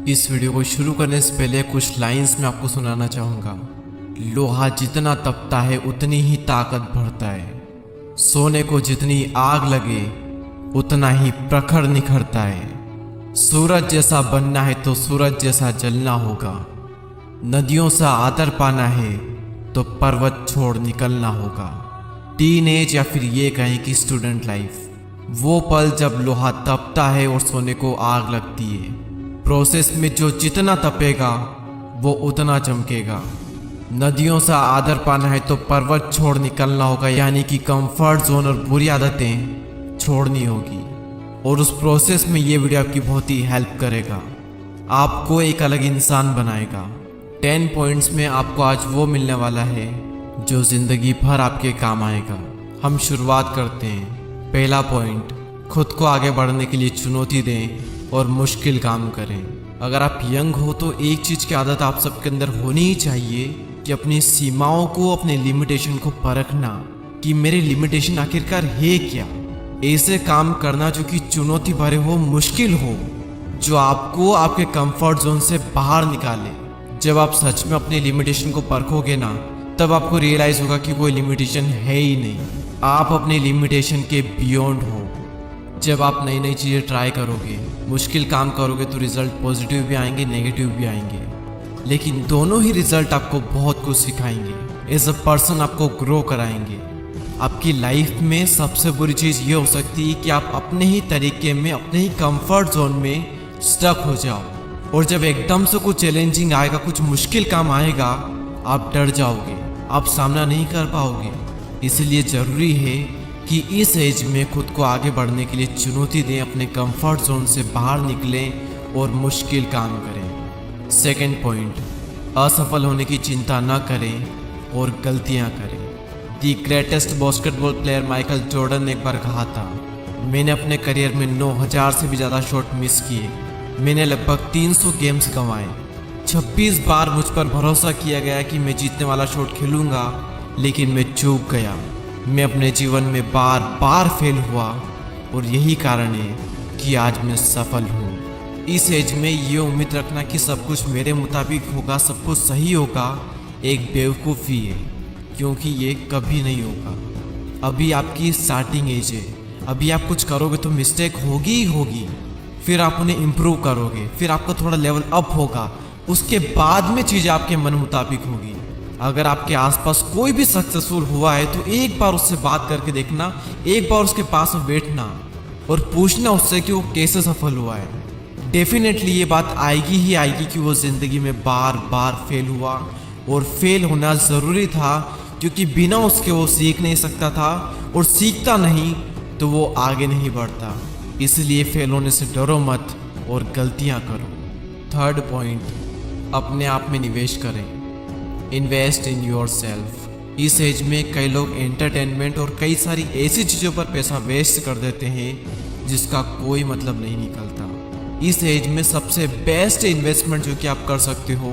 इस वीडियो को शुरू करने से पहले कुछ लाइंस मैं आपको सुनाना चाहूँगा। लोहा जितना तपता है उतनी ही ताकत भरता है। सोने को जितनी आग लगे उतना ही प्रखर निखरता है। सूरज जैसा बनना है तो सूरज जैसा जलना होगा। नदियों सा आदर पाना है तो पर्वत छोड़ निकलना होगा। टीनेज या फिर ये कहें कि स्टूडेंट लाइफ, वो पल जब लोहा तपता है और सोने को आग लगती है। प्रोसेस में जो जितना तपेगा वो उतना चमकेगा। नदियों सा आदर पाना है तो पर्वत छोड़ निकलना होगा, यानी कि कंफर्ट जोन और बुरी आदतें छोड़नी होगी। और उस प्रोसेस में ये वीडियो आपकी बहुत ही हेल्प करेगा, आपको एक अलग इंसान बनाएगा। 10 पॉइंट्स में आपको आज वो मिलने वाला है जो जिंदगी भर आपके काम आएगा। हम शुरुआत करते हैं। पहला पॉइंट, खुद को आगे बढ़ने के लिए चुनौती दें और मुश्किल काम करें। अगर आप यंग हो तो एक चीज़ की आदत आप सबके अंदर होनी ही चाहिए कि अपनी सीमाओं को, अपने लिमिटेशन को परखना कि मेरी लिमिटेशन आखिरकार है क्या। ऐसे काम करना जो कि चुनौती भरे हो, मुश्किल हो, जो आपको आपके कंफर्ट जोन से बाहर निकाले। जब आप सच में अपनी लिमिटेशन को परखोगे ना, तब आपको रियलाइज होगा कि कोई लिमिटेशन है ही नहीं, आप अपनी लिमिटेशन के बियॉन्ड हो। जब आप नई नई चीज़ें ट्राई करोगे, मुश्किल काम करोगे तो रिजल्ट पॉजिटिव भी आएंगे, नेगेटिव भी आएंगे, लेकिन दोनों ही रिजल्ट आपको बहुत कुछ सिखाएंगे। एज अ पर्सन आपको ग्रो कराएंगे। आपकी लाइफ में सबसे बुरी चीज़ ये हो सकती है कि आप अपने ही तरीके में, अपने ही कंफर्ट जोन में स्टक हो जाओ, और जब एकदम से कुछ चैलेंजिंग आएगा, कुछ मुश्किल काम आएगा, आप डर जाओगे, आप सामना नहीं कर पाओगे। इसलिए ज़रूरी है कि इस एज में खुद को आगे बढ़ने के लिए चुनौती दें, अपने कंफर्ट जोन से बाहर निकलें और मुश्किल काम करें। सेकंड पॉइंट, असफल होने की चिंता न करें और गलतियां करें। The greatest basketball player Michael Jordan ने एक बार कहा था, मैंने अपने करियर में 9000 से भी ज़्यादा शॉट मिस किए। मैंने लगभग 300 गेम्स गंवाए। 26 बार मुझ पर भरोसा किया गया कि मैं जीतने वाला शॉट खेलूँगा, लेकिन मैं चूक गया। मैं अपने जीवन में बार बार फेल हुआ और यही कारण है कि आज मैं सफल हूँ। इस एज में ये उम्मीद रखना कि सब कुछ मेरे मुताबिक होगा, सब कुछ सही होगा, एक बेवकूफ़ी है, क्योंकि ये कभी नहीं होगा। अभी आपकी स्टार्टिंग एज है, अभी आप कुछ करोगे तो मिस्टेक होगी ही होगी, फिर आप उन्हें इम्प्रूव करोगे, फिर आपका थोड़ा लेवल अप होगा, उसके बाद में चीज़ें आपके मन मुताबिक होगी। अगर आपके आसपास कोई भी सक्सेसफुल हुआ है तो एक बार उससे बात करके देखना, एक बार उसके पास में बैठना और पूछना उससे कि वो कैसे सफल हुआ है। डेफिनेटली ये बात आएगी ही आएगी कि वो ज़िंदगी में बार बार फेल हुआ, और फेल होना ज़रूरी था, क्योंकि बिना उसके वो सीख नहीं सकता था, और सीखता नहीं तो वो आगे नहीं बढ़ता। इसलिए फेल होने से डरो मत और गलतियाँ करो। थर्ड पॉइंट, अपने आप में निवेश करें। Invest in your self. इस एज में कई लोग एंटरटेनमेंट और कई सारी ऐसी चीज़ों पर पैसा वेस्ट कर देते हैं जिसका कोई मतलब नहीं निकलता। इस एज में सबसे बेस्ट इन्वेस्टमेंट जो कि आप कर सकते हो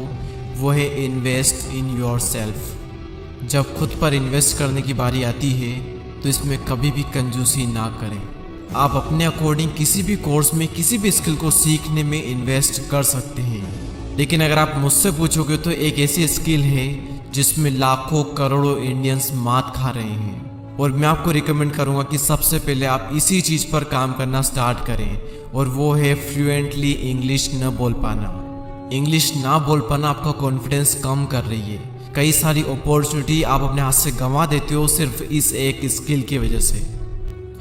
वो है इन्वेस्ट इन योर सेल्फ। जब खुद पर इन्वेस्ट करने की बारी आती है तो इसमें कभी भी कंजूसी ना करें। आप अपने अकॉर्डिंग किसी भी कोर्स में, किसी भी स्किल को सीखने में इन्वेस्ट कर सकते हैं, लेकिन अगर आप मुझसे पूछोगे तो एक ऐसी स्किल है जिसमें लाखों करोड़ों इंडियंस मात खा रहे हैं, और मैं आपको रिकमेंड करूंगा कि सबसे पहले आप इसी चीज़ पर काम करना स्टार्ट करें, और वो है फ्लुएंटली इंग्लिश न बोल पाना। इंग्लिश ना बोल पाना आपका कॉन्फिडेंस कम कर रही है। कई सारी अपॉर्चुनिटी आप अपने हाथ से गंवा देते हो सिर्फ इस एक स्किल की वजह से।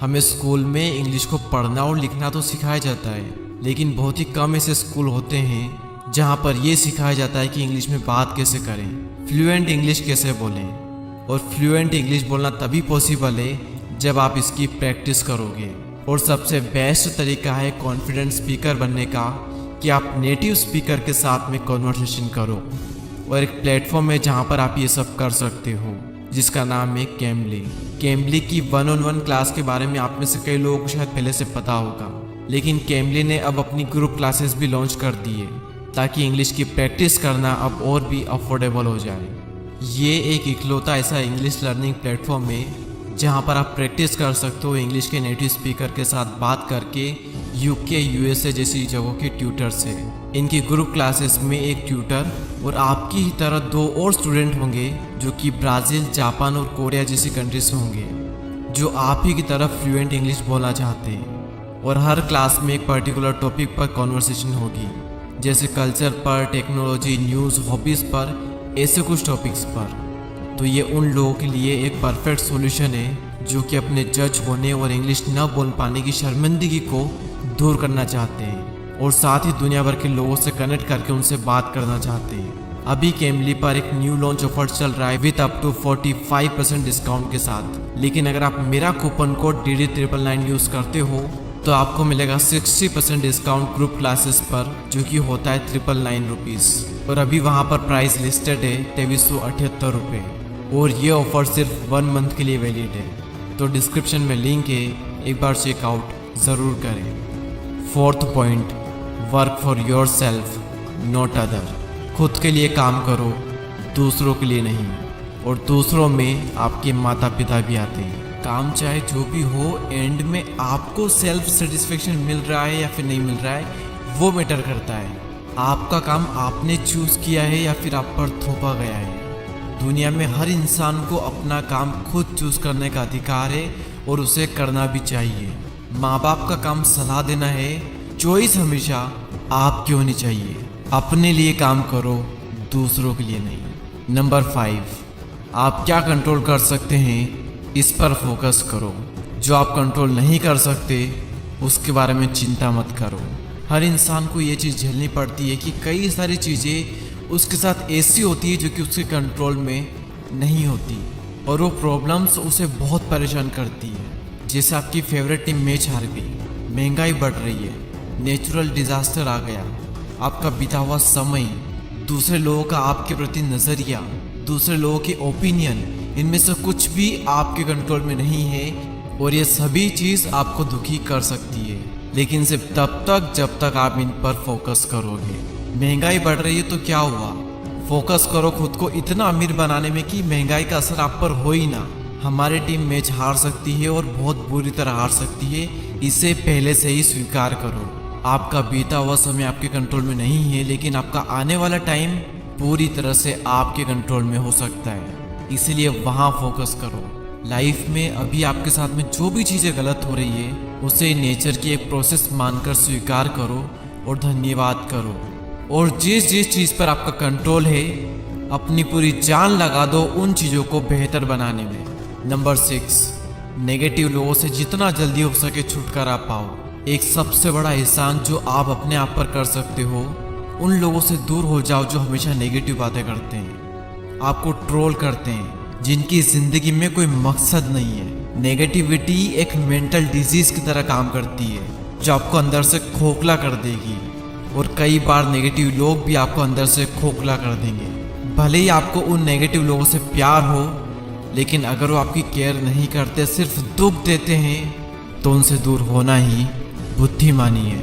हमें स्कूल में इंग्लिश को पढ़ना और लिखना तो सिखाया जाता है, लेकिन बहुत ही कम ऐसे स्कूल होते हैं जहाँ पर यह सिखाया जाता है कि इंग्लिश में बात कैसे करें, फ्लुएंट इंग्लिश कैसे बोलें। और फ्लुएंट इंग्लिश बोलना तभी पॉसिबल है जब आप इसकी प्रैक्टिस करोगे। और सबसे बेस्ट तरीका है कॉन्फिडेंट स्पीकर बनने का कि आप नेटिव स्पीकर के साथ में कॉन्वर्सेशन करो। और एक प्लेटफॉर्म है जहाँ पर आप ये सब कर सकते हो, जिसका नाम है कैम्बली। कैम्बली की 1-on-1 क्लास के बारे में आप में से कई लोगों को शायद पहले से पता होगा, लेकिन कैम्बली ने अब अपनी ग्रुप क्लासेस भी लॉन्च कर दी है ताकि इंग्लिश की प्रैक्टिस करना अब और भी अफोर्डेबल हो जाए। ये एक इकलौता ऐसा इंग्लिश लर्निंग प्लेटफॉर्म है जहाँ पर आप प्रैक्टिस कर सकते हो इंग्लिश के नेटिव स्पीकर के साथ बात करके, UK, USA जैसी जगहों के ट्यूटर से। इनकी ग्रुप क्लासेस में एक ट्यूटर और आपकी ही तरह 2 और स्टूडेंट होंगे जो कि ब्राज़ील, जापान और कोरिया जैसी कंट्री से होंगे, जो आप ही की तरह फ्लुएंट इंग्लिश बोलना चाहते हैं। और हर क्लास में एक पर्टिकुलर टॉपिक पर कॉन्वर्सेशन होगी, जैसे कल्चर पर, टेक्नोलॉजी, न्यूज़, हॉबीज़ पर, ऐसे कुछ टॉपिक्स पर। तो ये उन लोगों के लिए एक परफेक्ट सॉल्यूशन है जो कि अपने जज होने और इंग्लिश न बोल पाने की शर्मिंदगी को दूर करना चाहते हैं और साथ ही दुनिया भर के लोगों से कनेक्ट करके उनसे बात करना चाहते हैं। अभी कैमली पर एक न्यू लॉन्च ऑफर चल रहा है विद अप टू 45% डिस्काउंट के साथ। लेकिन अगर आप मेरा कूपन कोड DD999 यूज़ करते हो तो आपको मिलेगा 60% डिस्काउंट ग्रुप क्लासेस पर, जो कि होता है 999 रुपीज़। और अभी वहाँ पर प्राइस लिस्टेड है 2378 रुपये और ये ऑफ़र सिर्फ 1 मंथ के लिए वैलिड है। तो डिस्क्रिप्शन में लिंक है, एक बार चेकआउट ज़रूर करें। 4th point, work for your self not other. खुद के लिए काम करो, दूसरों के लिए नहीं। और दूसरों में आपके माता पिता भी आते हैं। काम चाहे जो भी हो, एंड में आपको सेल्फ सेटिस्फेक्शन मिल रहा है या फिर नहीं मिल रहा है, वो मैटर करता है। आपका काम आपने चूज़ किया है या फिर आप पर थोपा गया है। दुनिया में हर इंसान को अपना काम खुद चूज़ करने का अधिकार है और उसे करना भी चाहिए। माँ बाप का काम सलाह देना है, चॉइस हमेशा आपकी होनी चाहिए। अपने लिए काम करो, दूसरों के लिए नहीं। नंबर 5, आप क्या कंट्रोल कर सकते हैं इस पर फोकस करो। जो आप कंट्रोल नहीं कर सकते उसके बारे में चिंता मत करो। हर इंसान को ये चीज़ झेलनी पड़ती है कि कई सारी चीज़ें उसके साथ ऐसी होती है जो कि उसके कंट्रोल में नहीं होती और वो प्रॉब्लम्स उसे बहुत परेशान करती है। जैसे आपकी फेवरेट टीम मैच हार गई, महंगाई बढ़ रही है, नेचुरल डिज़ास्टर आ गया, आपका बीता हुआ समय, दूसरे लोगों का आपके प्रति नज़रिया, दूसरे लोगों के ओपिनियन, इनमें से कुछ भी आपके कंट्रोल में नहीं है और ये सभी चीज़ आपको दुखी कर सकती है। लेकिन सिर्फ तब तक जब तक आप इन पर फोकस करोगे। महंगाई बढ़ रही है तो क्या हुआ, फोकस करो खुद को इतना अमीर बनाने में कि महंगाई का असर आप पर हो ही ना। हमारी टीम मैच हार सकती है और बहुत बुरी तरह हार सकती है, इसे पहले से ही स्वीकार करो। आपका बीता हुआ समय आपके कंट्रोल में नहीं है, लेकिन आपका आने वाला टाइम पूरी तरह से आपके कंट्रोल में हो सकता है। इसीलिए वहाँ फोकस करो। लाइफ में अभी आपके साथ में जो भी चीज़ें गलत हो रही है उसे नेचर की एक प्रोसेस मानकर स्वीकार करो और धन्यवाद करो। और जिस जिस चीज़ पर आपका कंट्रोल है अपनी पूरी जान लगा दो उन चीज़ों को बेहतर बनाने में। नंबर 6, नेगेटिव लोगों से जितना जल्दी हो सके छुटकारा पाओ। एक सबसे बड़ा एहसान जो आप अपने आप पर कर सकते हो, उन लोगों से दूर हो जाओ जो हमेशा नेगेटिव बातें करते हैं, आपको ट्रोल करते हैं, जिनकी ज़िंदगी में कोई मकसद नहीं है। नेगेटिविटी एक मेंटल डिजीज़ की तरह काम करती है जो आपको अंदर से खोखला कर देगी और कई बार नेगेटिव लोग भी आपको अंदर से खोखला कर देंगे। भले ही आपको उन नेगेटिव लोगों से प्यार हो, लेकिन अगर वो आपकी केयर नहीं करते, सिर्फ दुख देते हैं, तो उनसे दूर होना ही बुद्धिमानी है।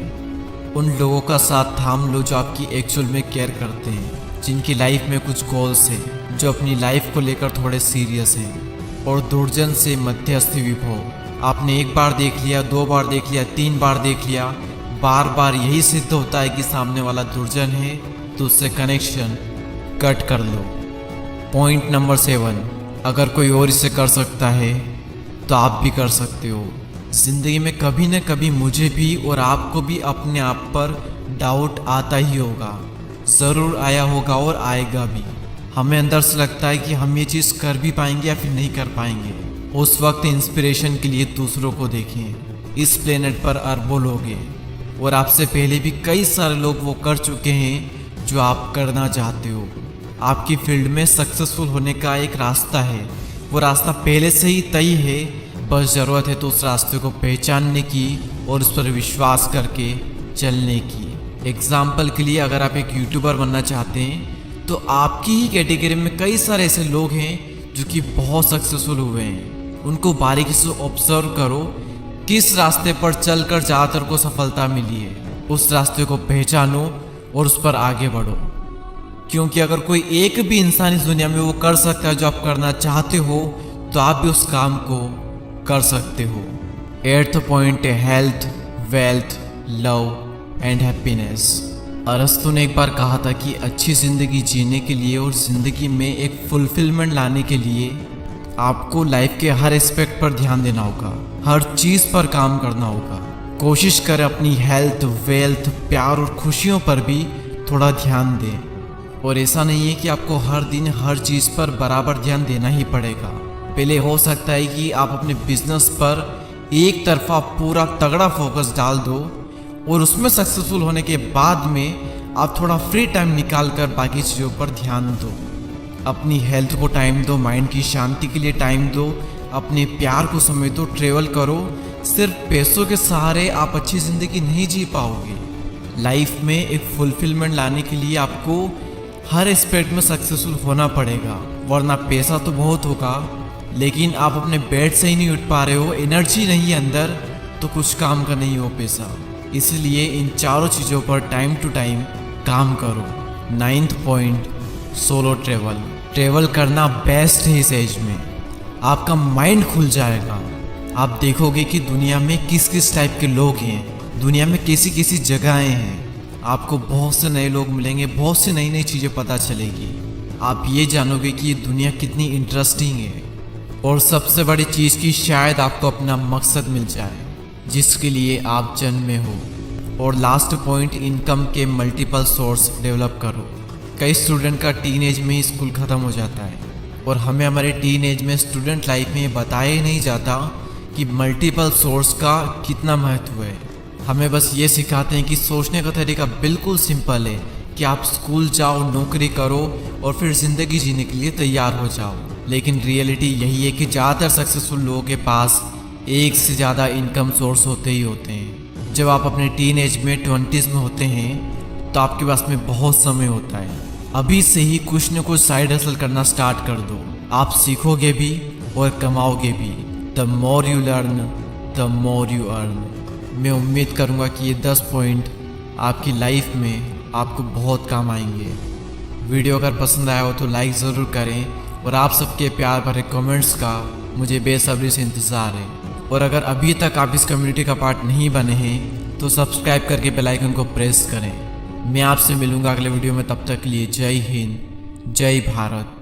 उन लोगों का साथ थाम लो जो आपकी एक्चुअल में केयर करते हैं, जिनकी लाइफ में कुछ गोल्स हैं, जो अपनी लाइफ को लेकर थोड़े सीरियस हैं। और दुर्जन से मध्यस्थी विभो। आपने एक बार देख लिया, 2 बार देख लिया, 3 बार देख लिया, बार बार यही सिद्ध होता है कि सामने वाला दुर्जन है, तो उससे कनेक्शन कट कर लो। पॉइंट नंबर 7, अगर कोई और इसे कर सकता है तो आप भी कर सकते हो। ज़िंदगी में कभी न कभी मुझे भी और आपको भी अपने आप पर डाउट आता ही होगा, ज़रूर आया होगा और आएगा भी। हमें अंदर से लगता है कि हम ये चीज़ कर भी पाएंगे या फिर नहीं कर पाएंगे। उस वक्त इंस्पिरेशन के लिए दूसरों को देखें। इस प्लेनेट पर अरबों लोग हैं और आपसे पहले भी कई सारे लोग वो कर चुके हैं जो आप करना चाहते हो। आपकी फील्ड में सक्सेसफुल होने का एक रास्ता है, वो रास्ता पहले से ही तय है, बस ज़रूरत है तो उस रास्ते को पहचानने की और उस पर विश्वास करके चलने की। एग्जाम्पल के लिए अगर आप एक यूट्यूबर बनना चाहते हैं तो आपकी ही कैटेगरी में कई सारे ऐसे लोग हैं जो कि बहुत सक्सेसफुल हुए हैं। उनको बारीकी से ऑब्जर्व करो, किस रास्ते पर चलकर ज़्यादातर को सफलता मिली है, उस रास्ते को पहचानो और उस पर आगे बढ़ो। क्योंकि अगर कोई एक भी इंसान इस दुनिया में वो कर सकता है जो आप करना चाहते हो, तो आप भी उस काम को कर सकते हो। 8th पॉइंट है health, wealth, love and happiness. अरस्तु ने एक बार कहा था कि अच्छी ज़िंदगी जीने के लिए और ज़िंदगी में एक फुलफिलमेंट लाने के लिए आपको लाइफ के हर एस्पेक्ट पर ध्यान देना होगा, हर चीज़ पर काम करना होगा। कोशिश करें अपनी हेल्थ, वेल्थ, प्यार और खुशियों पर भी थोड़ा ध्यान दें। और ऐसा नहीं है कि आपको हर दिन हर चीज़ पर बराबर ध्यान देना ही पड़ेगा। पहले हो सकता है कि आप अपने बिजनेस पर एक तरफा पूरा तगड़ा फोकस डाल दो और उसमें सक्सेसफुल होने के बाद में आप थोड़ा फ्री टाइम निकाल कर बाकी चीज़ों पर ध्यान दो। अपनी हेल्थ को टाइम दो, माइंड की शांति के लिए टाइम दो, अपने प्यार को समय दो, ट्रेवल करो। सिर्फ पैसों के सहारे आप अच्छी ज़िंदगी नहीं जी पाओगे। लाइफ में एक फुलफिलमेंट लाने के लिए आपको हर एस्पेक्ट में सक्सेसफुल होना पड़ेगा, वरना पैसा तो बहुत होगा लेकिन आप अपने बेड से ही नहीं उठ पा रहे हो, एनर्जी नहीं है अंदर, तो कुछ काम का नहीं हो पैसा। इसलिए इन चारों चीज़ों पर टाइम टू टाइम काम करो। 9th point, solo travel. Travel करना बेस्ट है इस एज में। आपका माइंड खुल जाएगा। आप देखोगे कि दुनिया में किस किस टाइप के लोग हैं, दुनिया में कैसी कैसी जगहें हैं। आपको बहुत से नए लोग मिलेंगे, बहुत सी नई नई चीज़ें पता चलेगी। आप ये जानोगे कि ये दुनिया कितनी इंटरेस्टिंग है। और सबसे बड़ी चीज़ कि शायद आपको अपना मकसद मिल जाए जिसके लिए आप जन्मे हो। और लास्ट पॉइंट, इनकम के मल्टीपल सोर्स डेवलप करो। कई स्टूडेंट का टीनेज में ही स्कूल ख़त्म हो जाता है और हमें हमारे टीनेज में स्टूडेंट लाइफ में बताया ही नहीं जाता कि मल्टीपल सोर्स का कितना महत्व है। हमें बस ये सिखाते हैं कि सोचने का तरीका बिल्कुल सिंपल है कि आप स्कूल जाओ, नौकरी करो और फिर ज़िंदगी जीने के लिए तैयार हो जाओ। लेकिन रियलिटी यही है कि ज़्यादातर सक्सेसफुल लोगों के पास एक से ज़्यादा इनकम सोर्स होते ही होते हैं। जब आप अपने टीन एज में 20s में होते हैं तो आपके पास में बहुत समय होता है। अभी से ही कुछ न कुछ साइड हसल करना स्टार्ट कर दो। आप सीखोगे भी और कमाओगे भी। The more you learn the more you earn. मैं उम्मीद करूँगा कि ये 10 पॉइंट आपकी लाइफ में आपको बहुत काम आएंगे। वीडियो अगर पसंद आया हो तो लाइक ज़रूर करें और आप सबके प्यार भरे कमेंट्स का मुझे बेसब्री से इंतज़ार है। और अगर अभी तक आप इस कम्युनिटी का पार्ट नहीं बने हैं तो सब्सक्राइब करके बेल आइकन को प्रेस करें। मैं आपसे मिलूंगा अगले वीडियो में। तब तक के लिए जय हिंद, जय भारत।